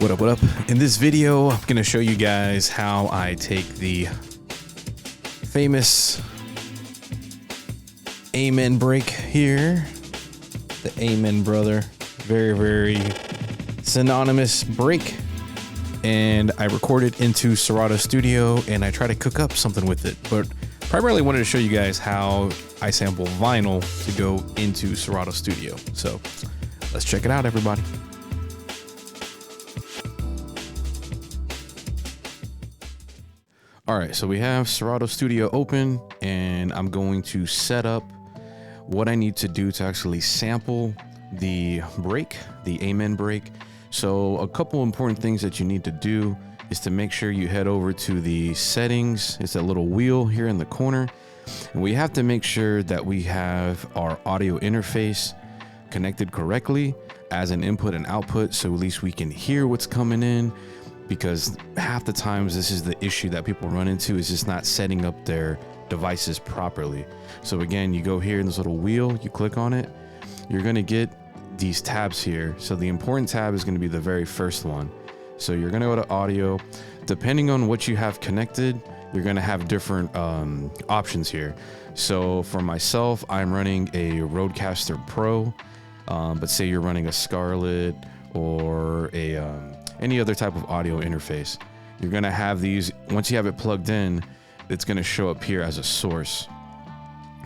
What up? In this video, I'm going to show you guys how I take the famous Amen break here. The Amen brother. Very, very synonymous break. And I record it into Serato Studio and I try to cook up something with it. But primarily wanted to show you guys how I sample vinyl to go into Serato Studio. So let's check it out, everybody. All right, so we have Serato Studio open and I'm going to set up what I need to do to actually sample the break, the Amen break. So a couple important things that you need to do is to make sure you head over to the settings. It's that little wheel here in the corner. And we have to make sure that we have our audio interface connected correctly as an input and output, so at least we can hear what's coming in. Because half the times this is the issue that people run into, is just not setting up their devices properly. So again, you go here in this little wheel, you click on it, you're gonna get these tabs here. So the important tab is gonna be the very first one. So you're gonna go to audio. Depending on what you have connected, you're gonna have different options here. So for myself, I'm running a Rodecaster Pro, but say you're running a Scarlett or a any other type of audio interface, you're gonna have these. Once you have it plugged in, it's gonna show up here as a source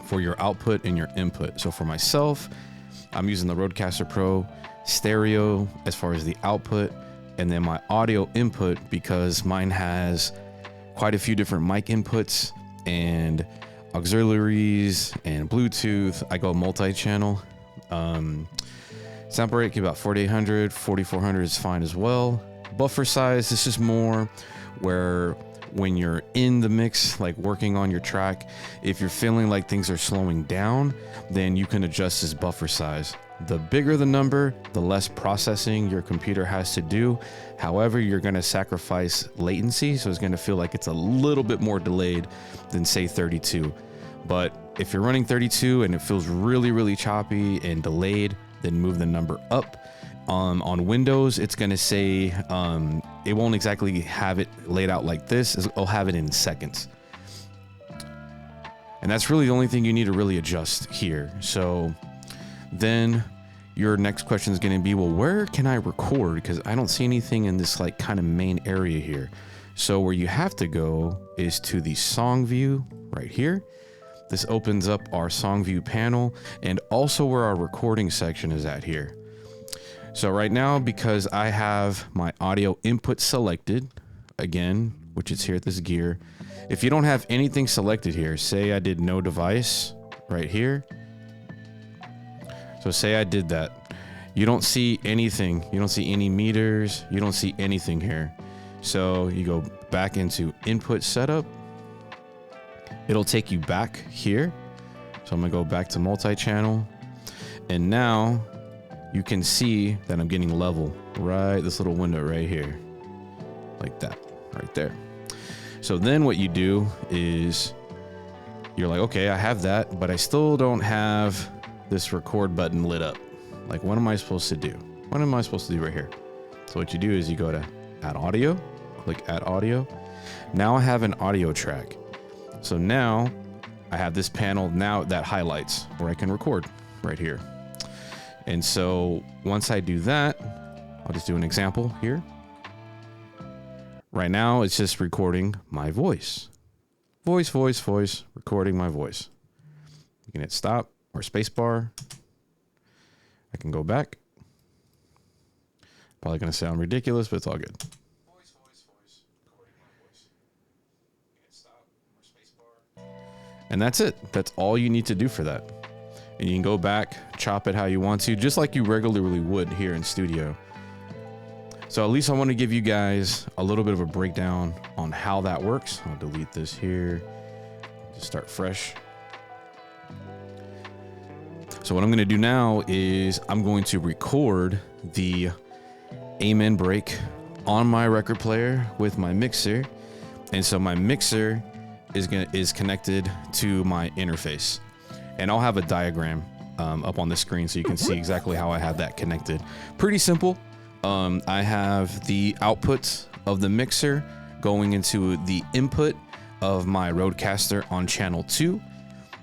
for your output and your input. So for myself, I'm using the Rodecaster Pro stereo as far as the output, and then my audio input, because mine has quite a few different mic inputs and auxiliaries and Bluetooth. I go multi-channel. Sample rate about 4800, 4400 is fine as well. Buffer size, this is more where when you're in the mix, like working on your track, if you're feeling like things are slowing down, then you can adjust this buffer size. The bigger the number, the less processing your computer has to do. However, you're gonna sacrifice latency, so it's gonna feel like it's a little bit more delayed than say 32. But if you're running 32 and it feels really, really choppy and delayed, then move the number up. On Windows, it's gonna say, it won't exactly have it laid out like this, it'll have it in seconds. And that's really the only thing you need to really adjust here. So then your next question is gonna be, well, where can I record? Because I don't see anything in this like kind of main area here. So where you have to go is to the song view right here. This opens up our song view panel and also where our recording section is at here. So right now, because I have my audio input selected, again, which is here at this gear. If you don't have anything selected here, say I did no device right here. So say I did that. You don't see anything. You don't see any meters. You don't see anything here. So you go back into input setup. It'll take you back here. So I'm gonna go back to multi-channel. And now you can see that I'm getting level, right? This little window right here, like that, right there. So then what you do is you're like, okay, I have that, but I still don't have this record button lit up. Like, what am I supposed to do? What am I supposed to do right here? So what you do is you go to add audio, click add audio. Now I have an audio track. So now I have this panel now that highlights where I can record right here. And so once I do that, I'll just do an example here. Right now, it's just recording my voice. Voice, recording my voice. You can hit stop or space bar. I can go back. Probably gonna sound ridiculous, but it's all good. And that's it. That's all you need to do for that. And you can go back, chop it how you want to, just like you regularly would here in studio. So at least I want to give you guys a little bit of a breakdown on how that works. I'll delete this here, just start fresh. So what I'm going to do now is I'm going to record the Amen break on my record player with my mixer. And so my mixer is connected to my interface, and I'll have a diagram up on the screen so you can see exactly how I have that connected. Pretty simple. I have the outputs of the mixer going into the input of my Rodecaster on channel 2.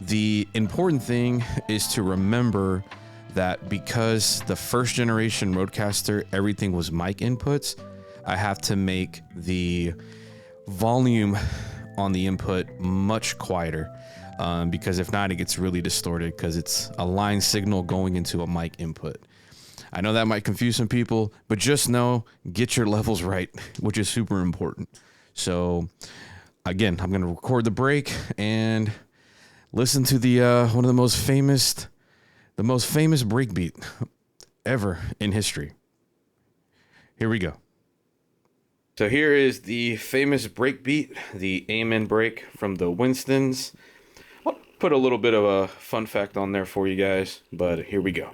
The important thing is to remember that because the first generation Rodecaster, everything was mic inputs, I have to make the volume on the input much quieter, because if not, it gets really distorted because it's a line signal going into a mic input. I know that might confuse some people, but just know, get your levels right, which is super important. So again, I'm going to record the break and listen to the one of the most famous breakbeat ever in history. Here we go. So here is the famous breakbeat, the Amen break from the Winstons. I'll put a little bit of a fun fact on there for you guys, but here we go.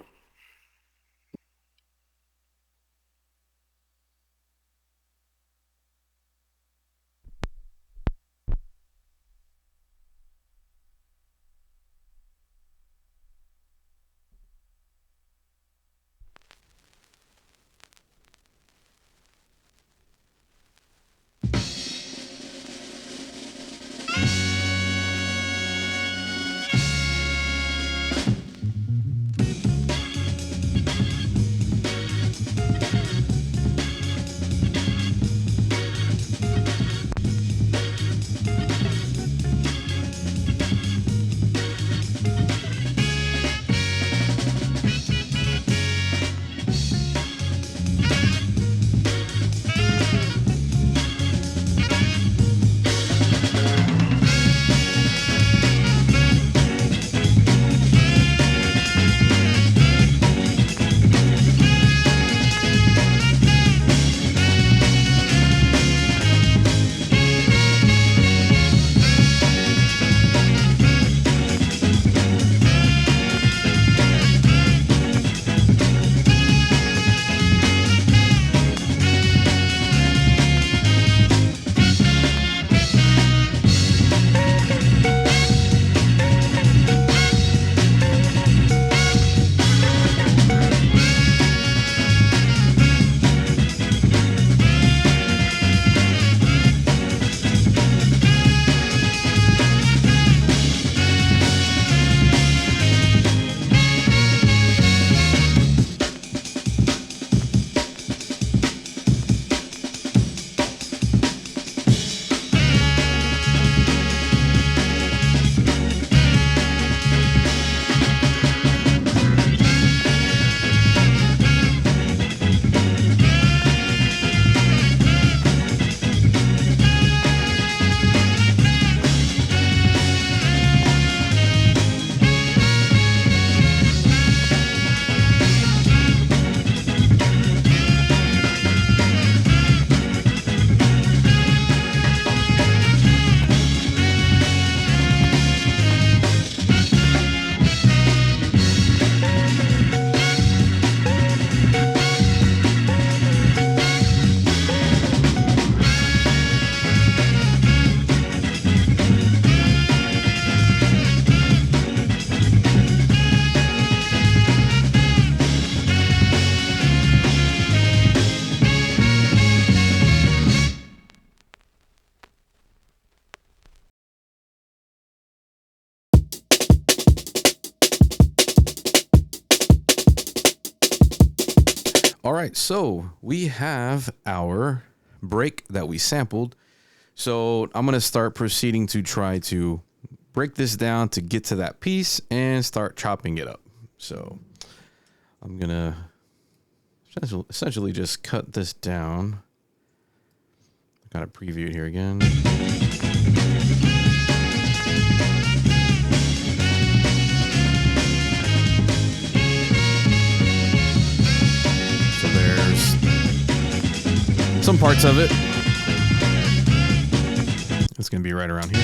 All right, so we have our break that we sampled. So I'm going to start proceeding to try to break this down to get to that piece and start chopping it up. So I'm going to essentially just cut this down. Got it previewed here again. So there's some parts of it. It's going to be right around here.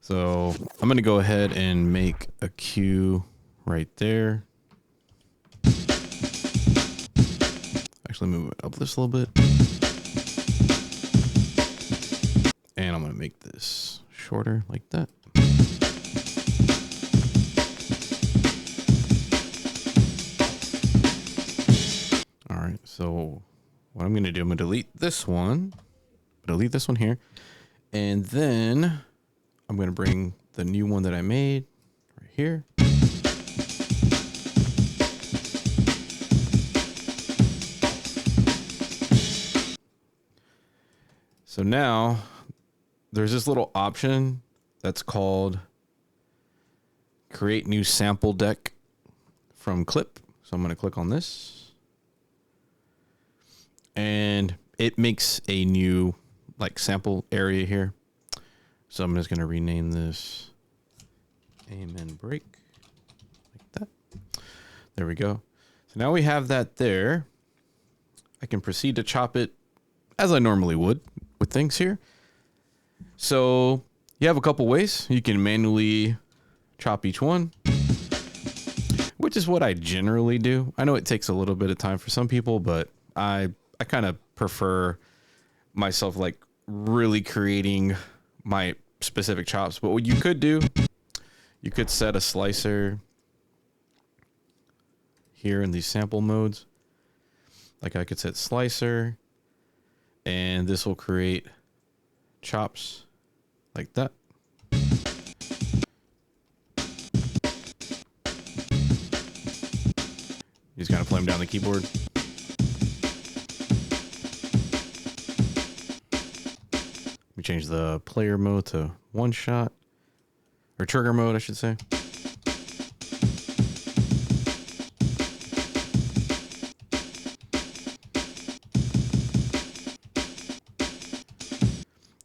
So I'm going to go ahead and make a cue right there. Actually move it up this a little bit. And I'm going to make this shorter like that. So what I'm going to do, I'm going to delete this one. Delete this one here. And then I'm going to bring the new one that I made right here. So now there's this little option that's called create new sample deck from clip. So I'm going to click on this and it makes a new like sample area here. So I'm just going to rename this Amen break like that. There we go. So now we have that there. I can proceed to chop it as I normally would with things here. So you have a couple ways. You can manually chop each one, which is what I generally do. I know it takes a little bit of time for some people, but I kind of prefer myself like really creating my specific chops. But what you could do, you could set a slicer here in these sample modes. Like I could set slicer and this will create chops like that. You just gotta play them down the keyboard. We change the player mode to one shot, or trigger mode, I should say.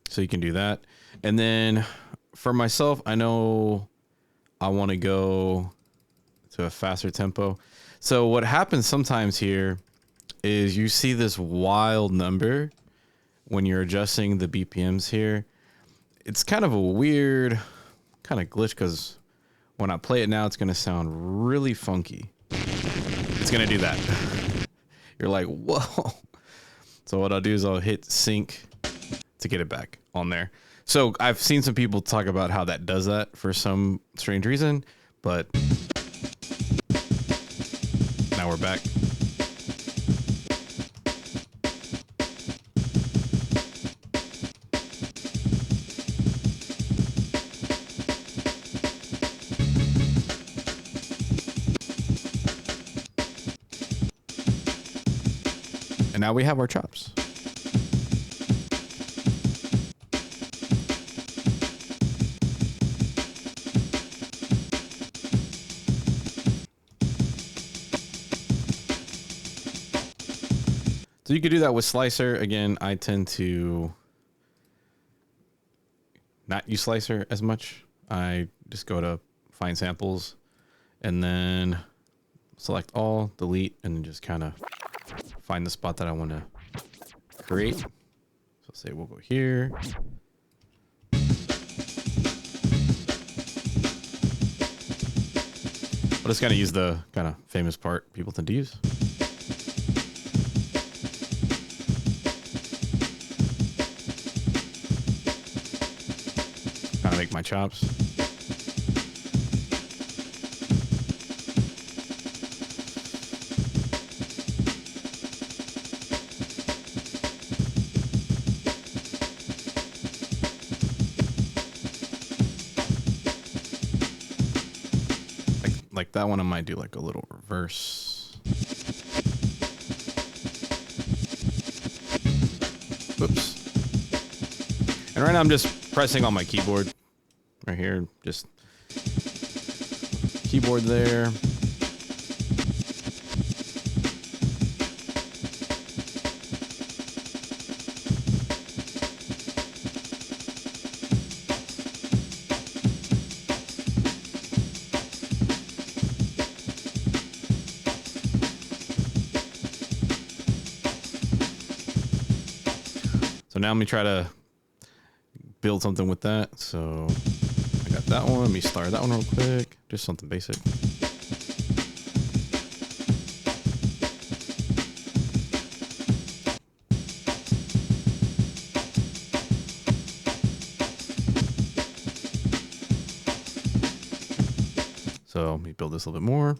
So you can do that. And then for myself, I know I want to go to a faster tempo. So what happens sometimes here is you see this wild number when you're adjusting the BPMs here. It's kind of a weird kind of glitch because when I play it now, it's going to sound really funky. It's going to do that. You're like, whoa. So what I'll do is I'll hit sync to get it back on there. So I've seen some people talk about how that does that for some strange reason, but now we're back. And now we have our chops. So you could do that with slicer. Again, I tend to not use slicer as much. I just go to find samples and then select all, delete, and then just kind of find the spot that I want to create. So say we'll go here. I'll just kind of use the kind of famous part people tend to use. Kind of make my chops. Like that one, I might do like a little reverse. Oops. And right now I'm just pressing on my keyboard right here. Just keyboard there. So now let me try to build something with that. So I got that one. Let me start that one real quick. Just something basic. So let me build this a little bit more.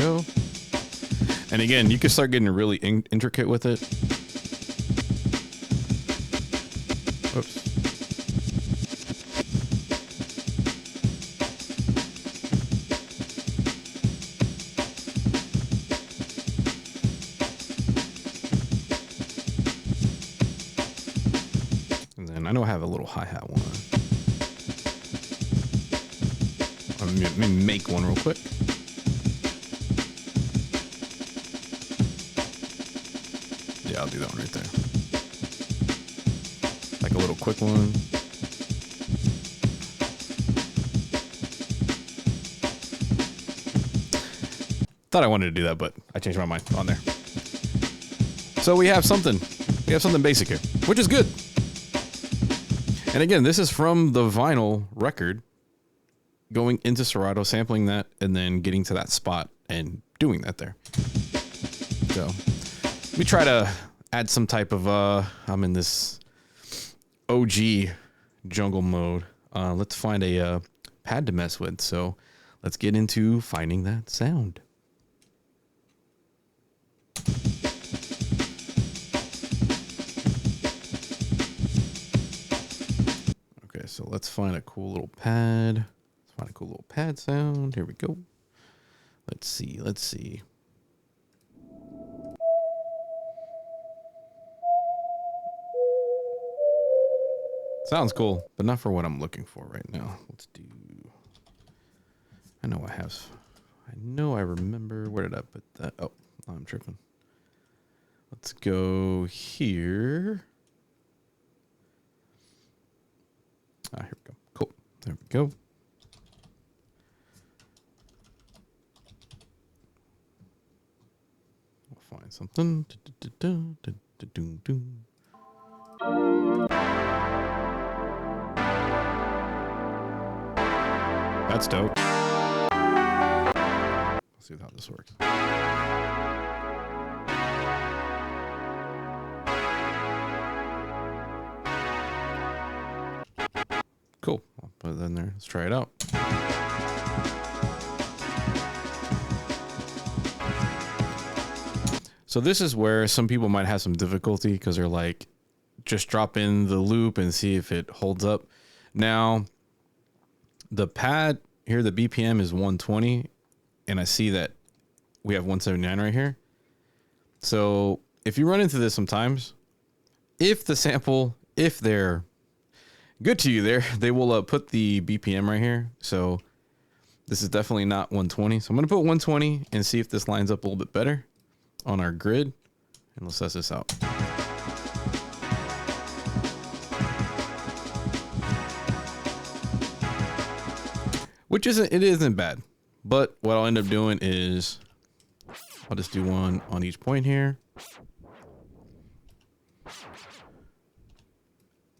go. And again, you can start getting really intricate with it. Oops. And then I know I have a little hi-hat one. Let me make one real quick. Yeah, I'll do that one right there. Like a little quick one. Thought I wanted to do that, but I changed my mind on there. So we have something. We have something basic here, which is good. And again, this is from the vinyl record, going into Serato, sampling that, and then getting to that spot and doing that there. So we try to add some type of, I'm in this OG jungle mode. Let's find a pad to mess with. So let's get into finding that sound. Okay, so let's find a cool little pad. Let's find a cool little pad sound. Here we go. Let's see. Let's see. Sounds cool, but not for what I'm looking for right now. Let's do. I know I have. I know I remember. Where did I put that? Oh, I'm tripping. Let's go here. Ah, here we go. Cool. There we go. We'll find something. That's dope. Let's see how this works. Cool. I'll put it in there. Let's try it out. So this is where some people might have some difficulty because they're like, just drop in the loop and see if it holds up. Now, the pad here, the BPM is 120, and I see that we have 179 right here. So if you run into this sometimes, if the sample, if they're good to you there, they will put the BPM right here. So this is definitely not 120. So I'm going to put 120 and see if this lines up a little bit better on our grid. And let's test this out. Which isn't bad. But what I'll end up doing is I'll just do one on each point here.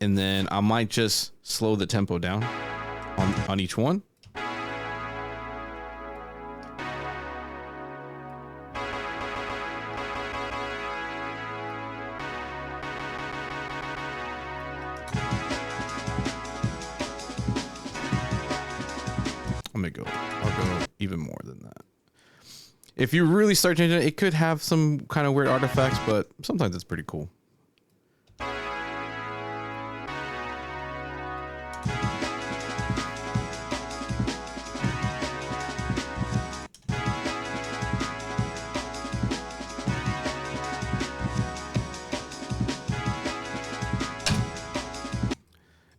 And then I might just slow the tempo down on each one. I'll go even more than that. If you really start changing it, it could have some kind of weird artifacts, but sometimes it's pretty cool.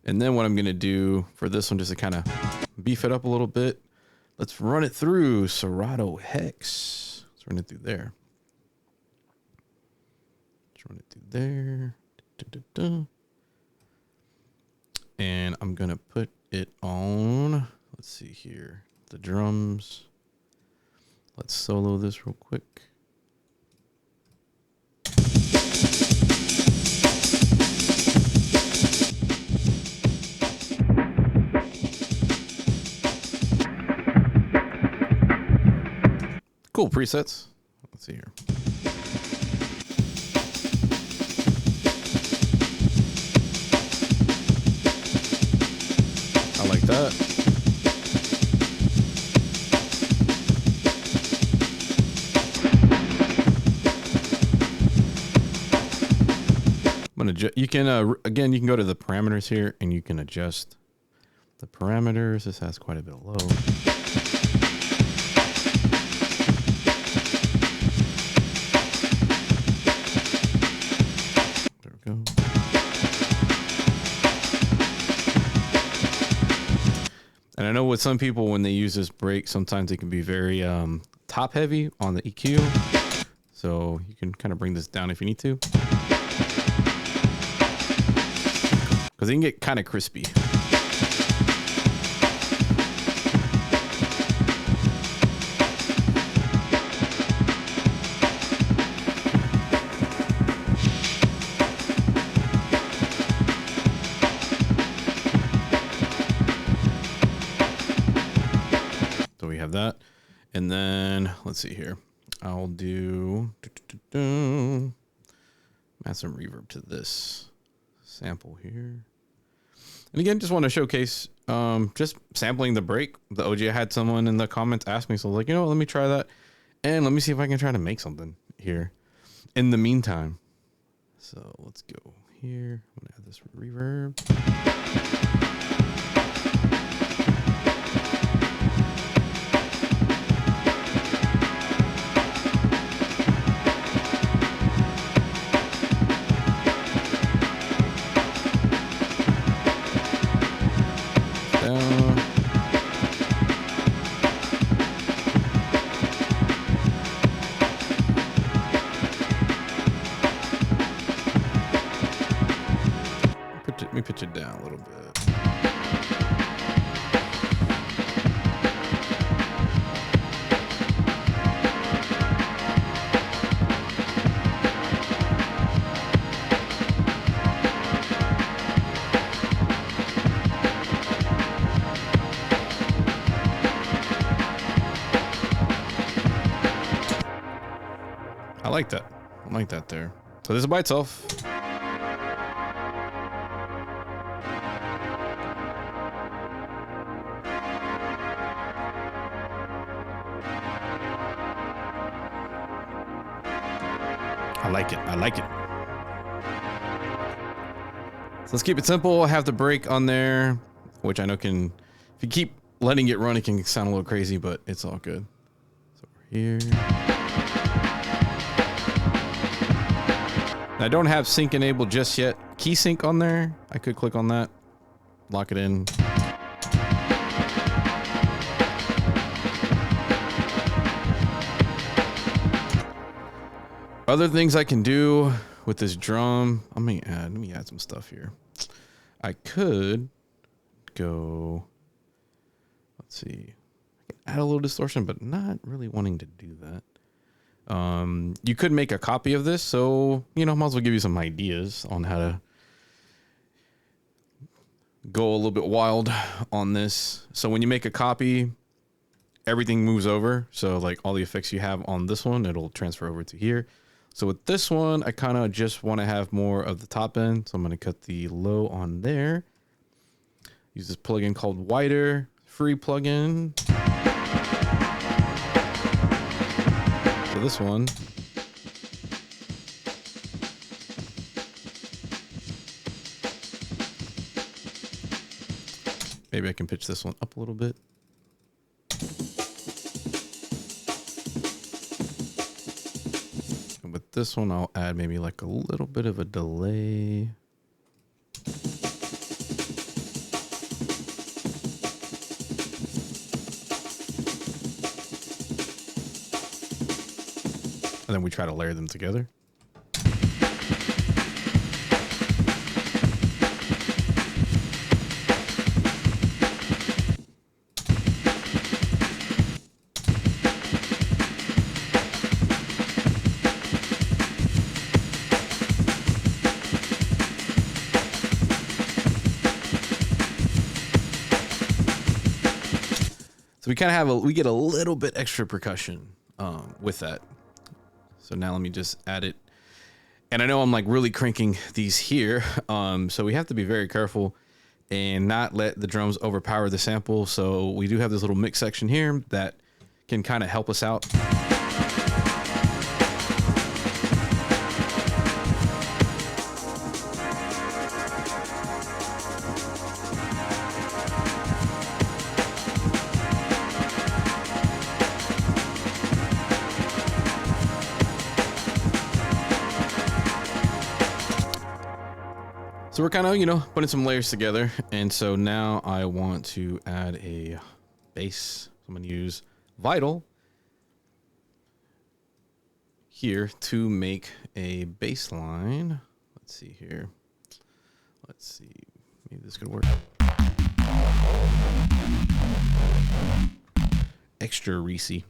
And then what I'm going to do for this one, just to kind of beef it up a little bit, let's run it through Serato Hex. Let's run it through there. Let's run it through there. And I'm going to put it on, let's see here, the drums. Let's solo this real quick. Cool presets. Let's see here. I like that. you can, again, you can go to the parameters here and you can adjust the parameters. This has quite a bit of low. There we go. And I know with some people, when they use this break, sometimes it can be very top heavy on the EQ. So you can kind of bring this down if you need to. Because it can get kind of crispy. So we have that. And then let's see here. I'll do add some reverb to this sample here. And again, just want to showcase just sampling the break. The OG, I had someone in the comments ask me, so I was like, you know what, let me try that. And let me see if I can try to make something here in the meantime. So let's go here. I'm going to add this reverb. Let me pitch it down a little bit. I like that. I like that there. So this is by itself. I like it. I like it. So let's keep it simple. I have the break on there, which I know can, if you keep letting it run, it can sound a little crazy, but it's all good. So we're here. I don't have sync enabled just yet. Key sync on there. I could click on that, lock it in. Other things I can do with this drum, let me add some stuff here. I could go, let's see, I can add a little distortion, but not really wanting to do that. You could make a copy of this, so, you know, might as well give you some ideas on how to go a little bit wild on this. So when you make a copy, everything moves over. So like all the effects you have on this one, it'll transfer over to here. So with this one, I kind of just want to have more of the top end. So I'm going to cut the low on there. Use this plugin called Wider, free plugin. So this one. Maybe I can pitch this one up a little bit. With this one, I'll add maybe like a little bit of a delay. And then we try to layer them together. So we kind of we get a little bit extra percussion with that. So now let me just add it. And I know I'm like really cranking these here. So we have to be very careful and not let the drums overpower the sample. So we do have this little mix section here that can kind of help us out. So we're kind of, you know, putting some layers together. And so now I want to add a base. I'm going to use Vital here to make a baseline. Let's see here. Let's see. Maybe this could work. Extra Reese.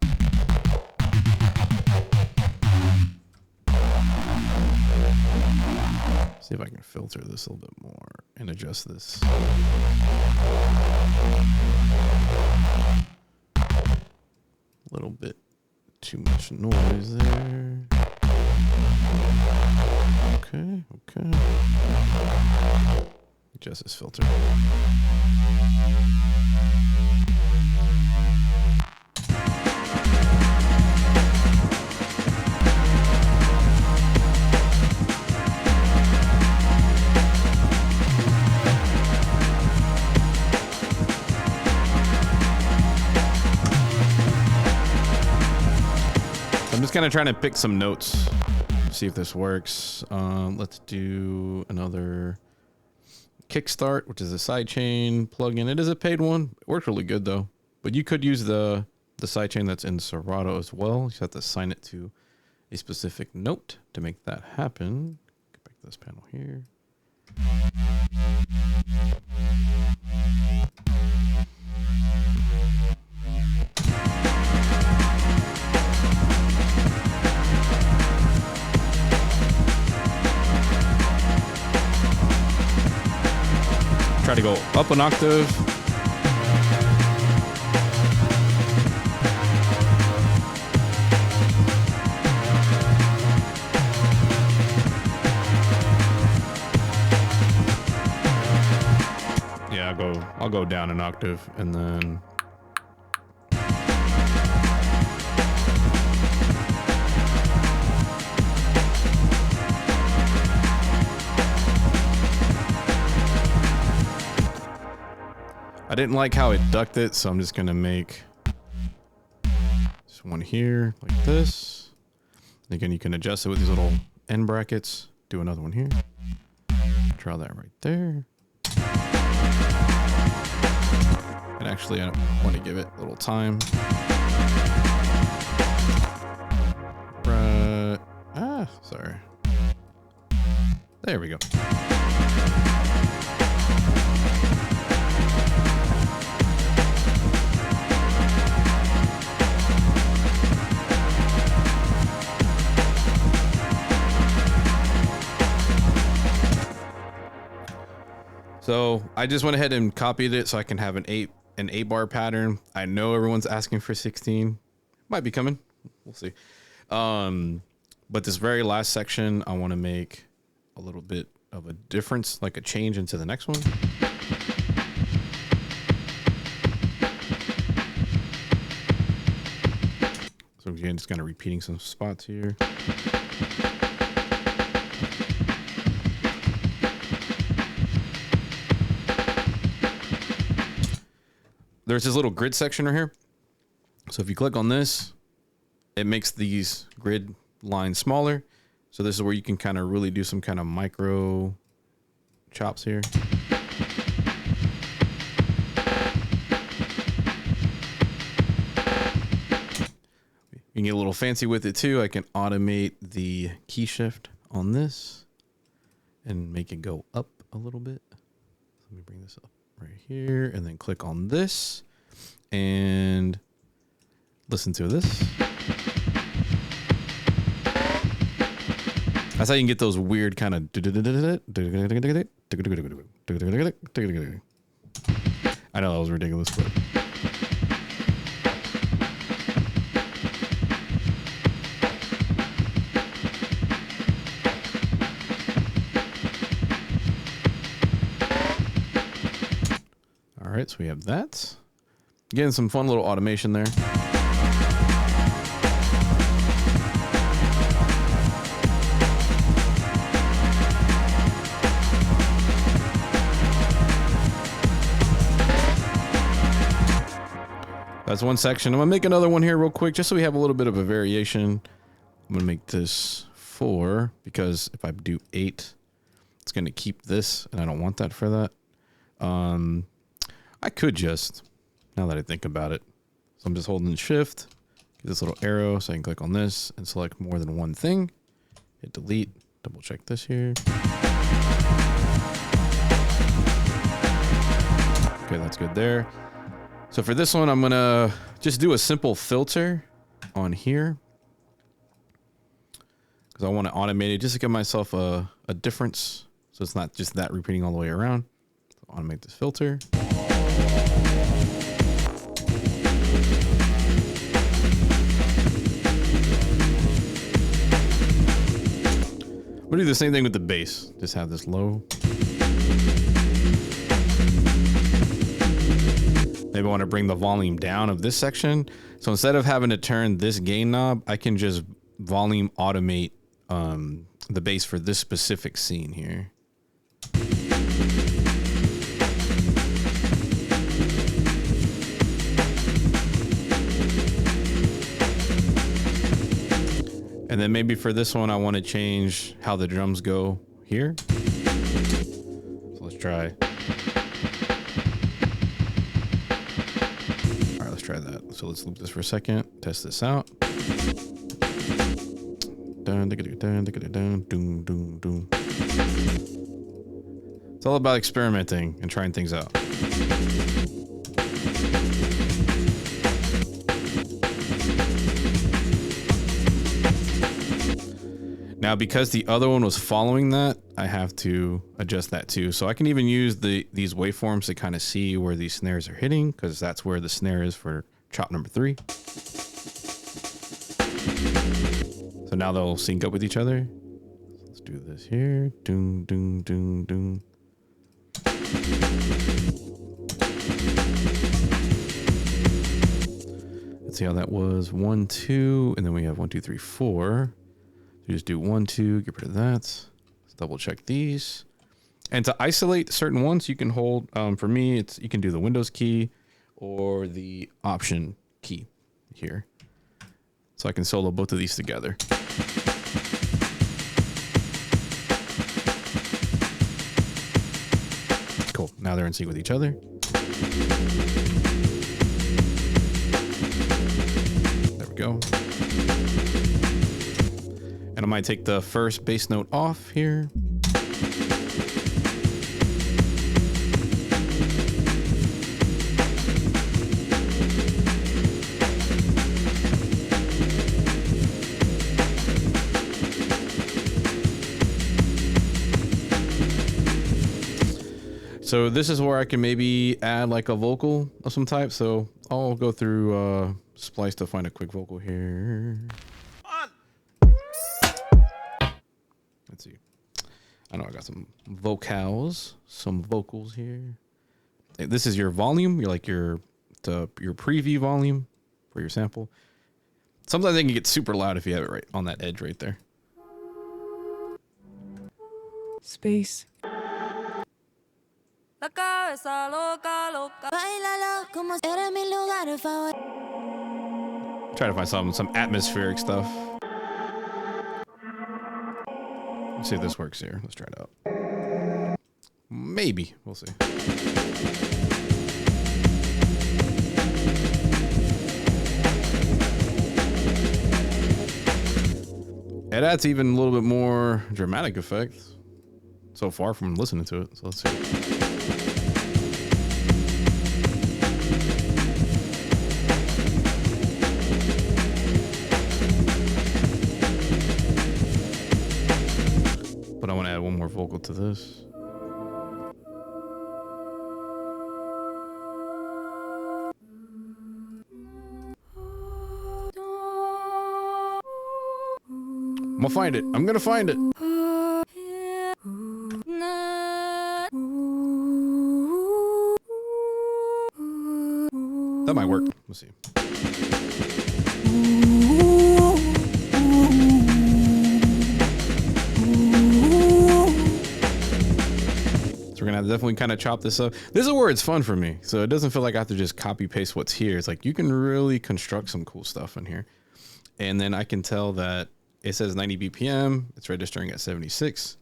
See if I can filter this a little bit more and adjust this. A little bit too much noise there. Okay, okay. Adjust this filter. I'm just kind of trying to pick some notes, see if this works. Let's do another Kickstart, which is a sidechain plugin. It is a paid one. It works really good though. But you could use the sidechain that's in Serato as well. You just have to assign it to a specific note to make that happen. Get back to this panel here. Try to go up an octave. Yeah, I'll go down an octave and then I didn't like how it ducked it, so I'm just gonna make this one here like this. Again, you can adjust it with these little end brackets. Do another one here. Draw that right there. And actually, I want to give it a little time. Sorry. There we go. So I just went ahead and copied it so I can have an 8 bar pattern. I know everyone's asking for 16. Might be coming. We'll see. But this very last section, I want to make a little bit of a difference, like a change into the next one. So again, just kind of repeating some spots here. There's this little grid section right here. So if you click on this, it makes these grid lines smaller. So this is where you can kind of really do some kind of micro chops here. You can get a little fancy with it too. I can automate the key shift on this and make it go up a little bit. Let me bring this up right here and then click on this and listen to this. That's how you can get those weird kind of. I know that was ridiculous, but. All right, so we have that. Getting some fun little automation there. That's one section. I'm gonna make another one here real quick, just so we have a little bit of a variation. I'm gonna make this 4 because if I do 8, it's going to keep this, and I don't want that for that. I could just, now that I think about it, so I'm just holding shift, get this little arrow so I can click on this and select more than one thing. Hit delete, double check this here. Okay, that's good there. So for this one, I'm gonna just do a simple filter on here because I want to automate it just to give myself a difference. So it's not just that repeating all the way around. So automate this filter. We'll do the same thing with the bass. Just have this low. Maybe I want to bring the volume down of this section. So instead of having to turn this gain knob, I can just volume automate the bass for this specific scene here. And then maybe for this one, I want to change how the drums go here. So let's try. All right, let's try that. So let's loop this for a second, test this out. It's all about experimenting and trying things out. Now, because the other one was following that, I have to adjust that too. So I can even use these waveforms to kind of see where these snares are hitting, because that's where the snare is for chop number 3. So now they'll sync up with each other. So let's do this here. Doom, doom, doom, doom. Let's see how that was. 1, 2, and then we have 1, 2, 3, 4. You just do 1, 2, get rid of that. Let's double check these. And to isolate certain ones, you can hold, for me, you can do the Windows key or the Option key here. So I can solo both of these together. Cool, now they're in sync with each other. There we go. And I might take the first bass note off here. So this is where I can maybe add like a vocal of some type. So I'll go through Splice to find a quick vocal here. Let's see. I know I got some vocals here. This is your volume. You're like your preview volume for your sample. Sometimes they can get super loud if you have it right on that edge right there. Space. Try to find some atmospheric stuff. Let's see if this works here. Let's try it out. Maybe. We'll see. It adds even a little bit more dramatic effect so far from listening to it. So let's see. But I want to add one more vocal to this. I'm gonna find it. I'm gonna find it. That might work. We'll see. We're gonna definitely kind of chop this up. This is where it's fun for me, so it doesn't feel like I have to just copy paste what's here. It's like you can really construct some cool stuff in here. And then I can tell that it says 90 BPM. It's registering at 76.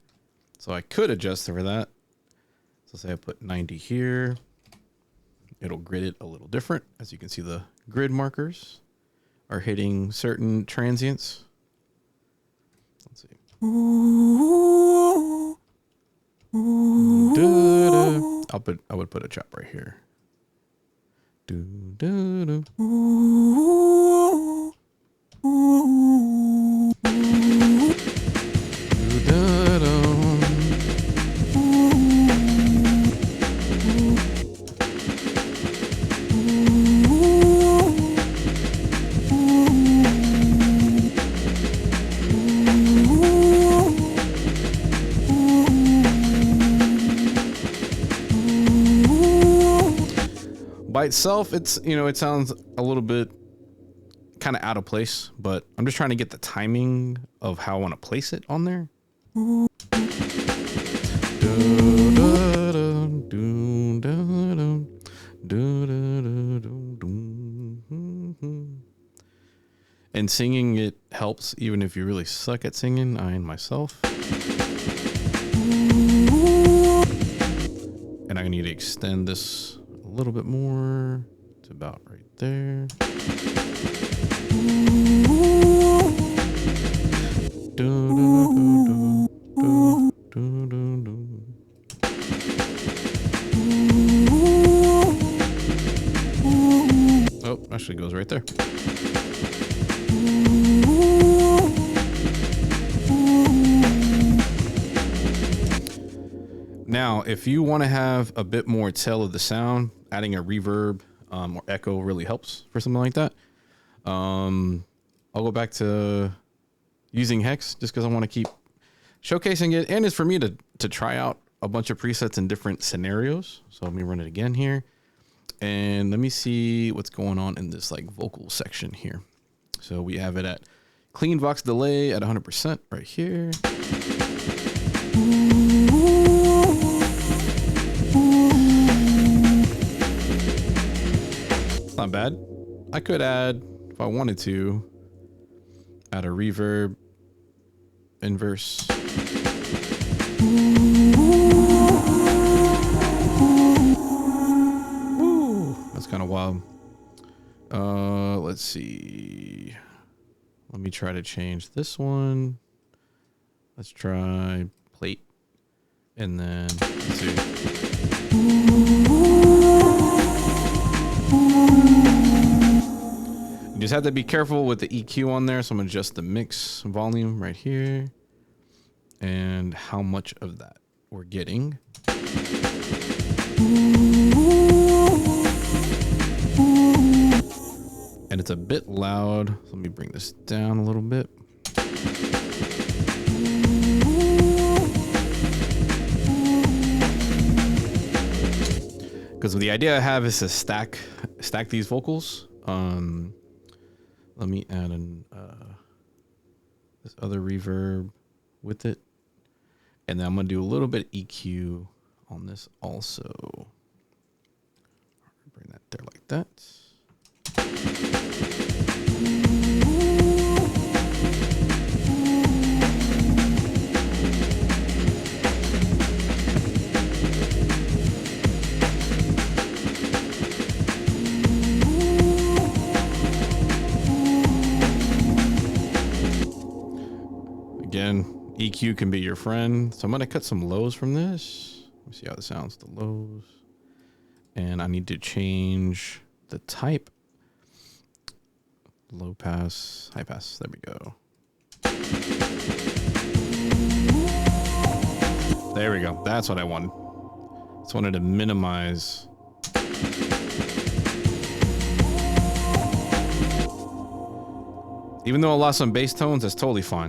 So I could adjust for that. So say I put 90 here. It'll grid it a little different. As you can see, the grid markers are hitting certain transients. Let's see. I would put a chop right here. By itself, it's, you know, it sounds a little bit kind of out of place, but I'm just trying to get the timing of how I want to place it on there. And singing, it helps even if you really suck at singing. I and myself. And I need to extend this a little bit more to about right there. Oh, actually goes right there. Now, if you want to have a bit more tail of the sound, adding a reverb or echo really helps for something like that. I'll go back to using Hex just because I want to keep showcasing it, and it's for me to try out a bunch of presets in different scenarios. So let me run it again here, and let me see what's going on in this like vocal section here. So we have it at clean vox delay at 100% right here. Not bad. I could add, if I wanted to, add a reverb inverse. Woo, that's kind of wild. Let's see. Let me try to change this one. Let's try plate. And then, let's see. You just have to be careful with the EQ on there. So I'm going to adjust the mix volume right here. And how much of that we're getting. And it's a bit loud. So let me bring this down a little bit. Because the idea I have is to stack these vocals. Let me add in this other reverb with it. And then I'm going to do a little bit of EQ on this also. Bring that there like that. Again, EQ can be your friend. So I'm going to cut some lows from this. Let me see how this sounds, the lows. And I need to change the type. Low pass, high pass. There we go. There we go. That's what I wanted. Just wanted to minimize. Even though I lost some bass tones, that's totally fine.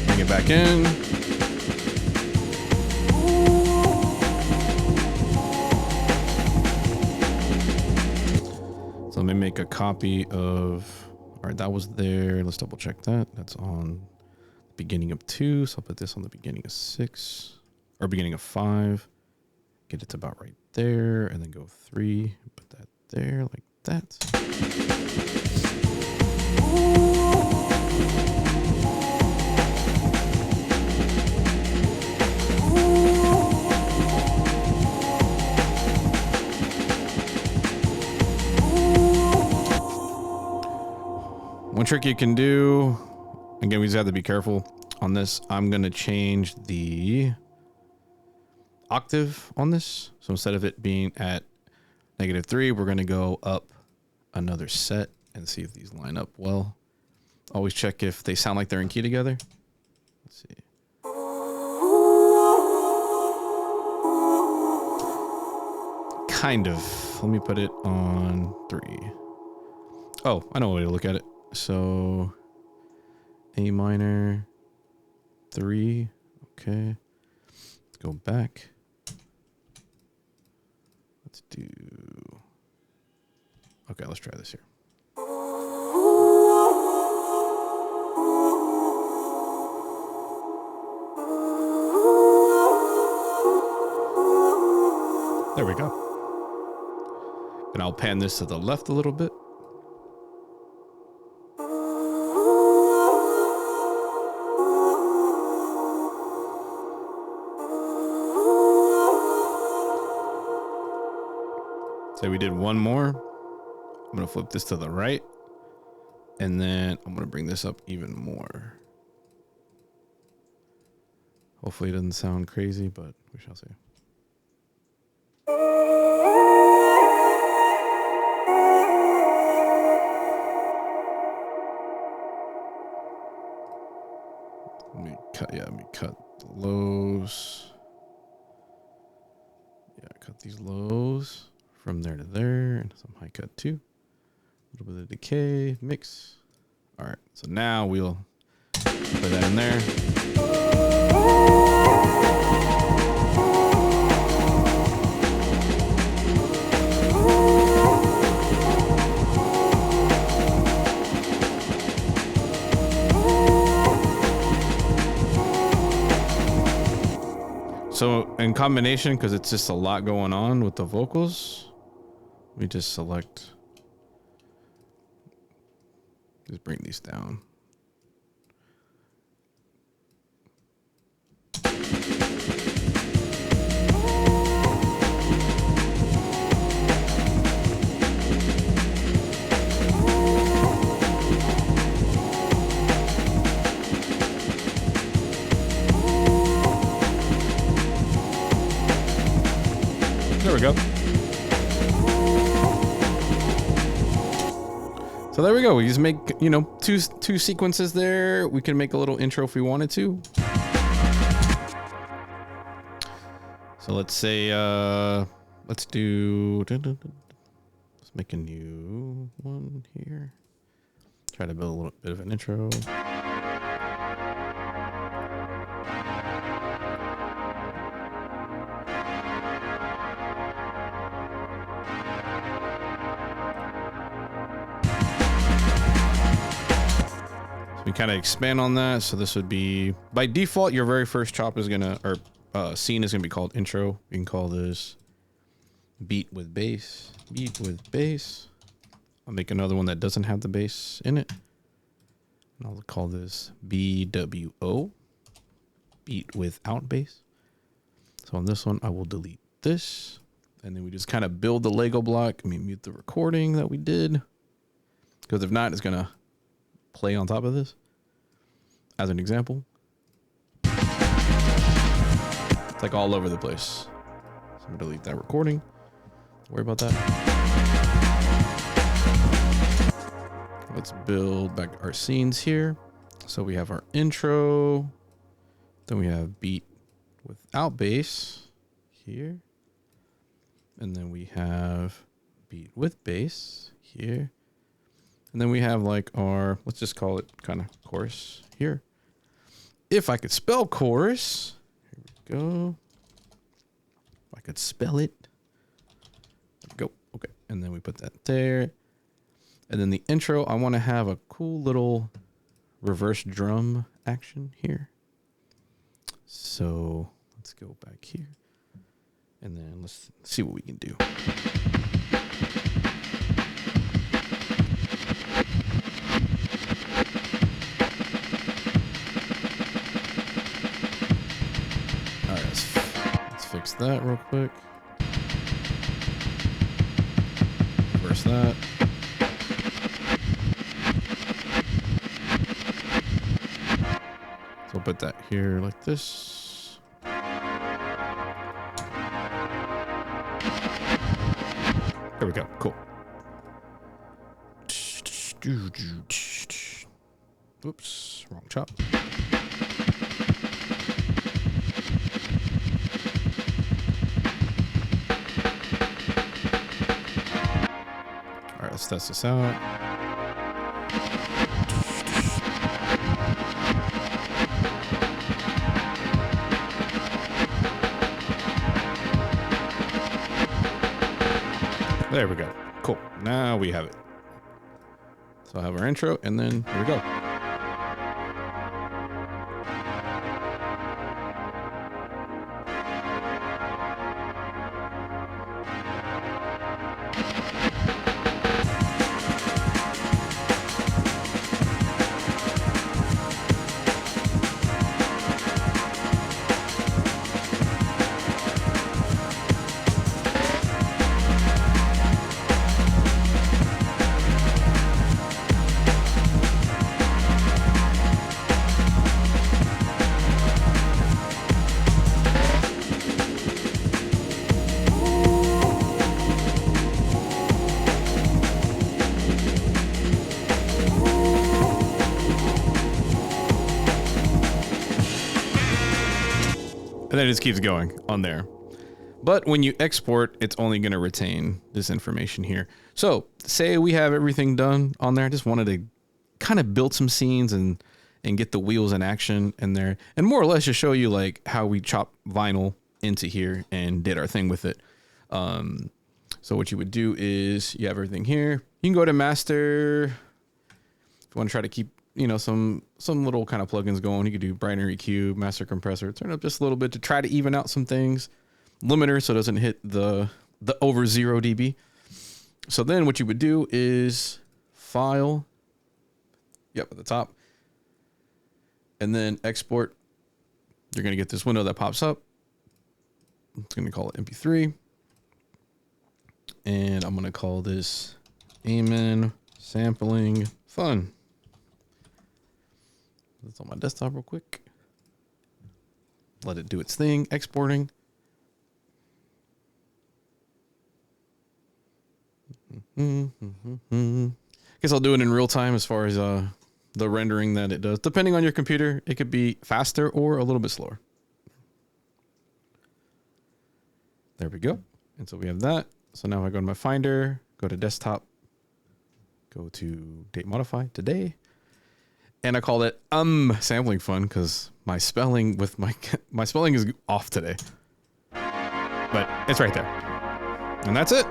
Bring it back in. So let me make a copy of, all right, that was there. Let's double check that. That's on beginning of 2, so I'll put this on the beginning of 6 or beginning of 5. Get it to about right there, and then go 3, put that there like that. One trick you can do, again, we just have to be careful on this. I'm going to change the octave on this. So instead of it being at -3, we're going to go up another set and see if these line up well. Always check if they sound like they're in key together. Let's see. Kind of. Let me put it on 3. Oh, I know a way to look at it. So A minor, 3. Okay. Let's go back. Let's do. Okay, let's try this here. There we go. And I'll pan this to the left a little bit. Say we did one more. I'm going to flip this to the right. And then I'm going to bring this up even more. Hopefully it doesn't sound crazy, but we shall see. Let me cut the lows. Yeah, cut these lows from there to there, and some high cut too. A little bit of decay, mix. All right, so now we'll put that in there. So in combination, because it's just a lot going on with the vocals, we just select, just bring these down. There we go. So there we go. We just make, you know, two sequences there. We can make a little intro if we wanted to. So let's say, let's do, let's make a new one here. Try to build a little bit of an intro. We kind of expand on that. So this would be, by default, your very first chop is gonna, or scene is gonna be called intro. You can call this beat with bass, beat with bass. I'll make another one that doesn't have the bass in it. And I'll call this BWO, beat without bass. So on this one, I will delete this. And then we just kind of build the Lego block. I mean, mute the recording that we did. Because if not, it's gonna play on top of this as an example. It's like all over the place. So I'm gonna delete that recording. Don't worry about that. Let's build back our scenes here. So we have our intro, then we have beat without bass here, and then we have beat with bass here. And then we have like our, let's just call it kind of chorus here. If I could spell chorus, here we go. If I could spell it, there we go. Okay. And then we put that there. And then the intro, I want to have a cool little reverse drum action here. So let's go back here. And then let's see what we can do. All right, let's fix that real quick. Reverse that. So I'll put that here like this. There we go. Cool. Oops, wrong chop. All right, let's test this out. There we go. Cool. Now we have it. So I'll have our intro, and then here we go. And then it just keeps going on there. But when you export, it's only going to retain this information here. So say we have everything done on there. I just wanted to kind of build some scenes and get the wheels in action in there. And more or less just show you like how we chop vinyl into here and did our thing with it. So what you would do is you have everything here. You can go to master. If you want to try to keep, you know, some little kind of plugins going, you could do binary EQ, master compressor, turn it up just a little bit to try to even out some things. Limiter so it doesn't hit the over 0 dB. So then what you would do is file, yep, at the top, and then export. You're going to get this window that pops up. It's going to call it MP3. And I'm going to call this Amen Sampling Fun. It's on my desktop real quick. Let it do its thing, exporting. Guess I'll do it in real time as far as the rendering that it does. Depending on your computer, it could be faster or a little bit slower. There we go. And so we have that. So now if I go to my Finder, go to Desktop, go to Date Modify, Today. And I call it Sampling Fun because my spelling with my spelling is off today. But it's right there. And that's it.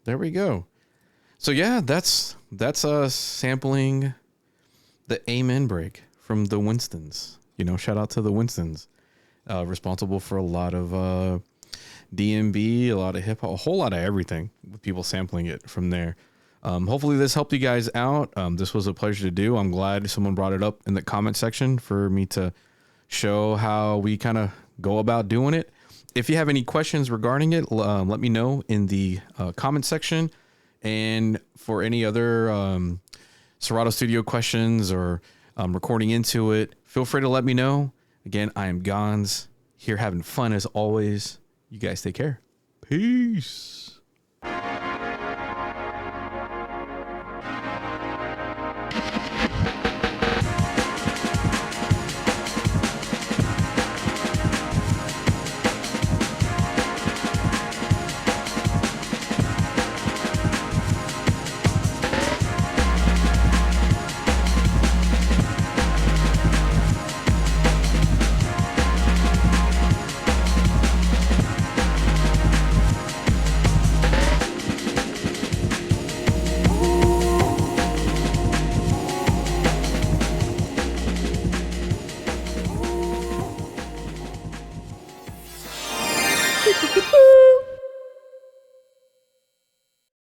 There we go. So yeah, that's sampling the Amen break from the Winstons. You know, shout out to the Winstons. Responsible for a lot of DnB, a lot of hip hop, a whole lot of everything with people sampling it from there. Hopefully this helped you guys out. This was a pleasure to do. I'm glad someone brought it up in the comment section for me to show how we kind of go about doing it. If you have any questions regarding it, let me know in the comment section. And for any other Serato Studio questions or recording into it, feel free to let me know. Again, I am Gons, here having fun as always. You guys take care. Peace.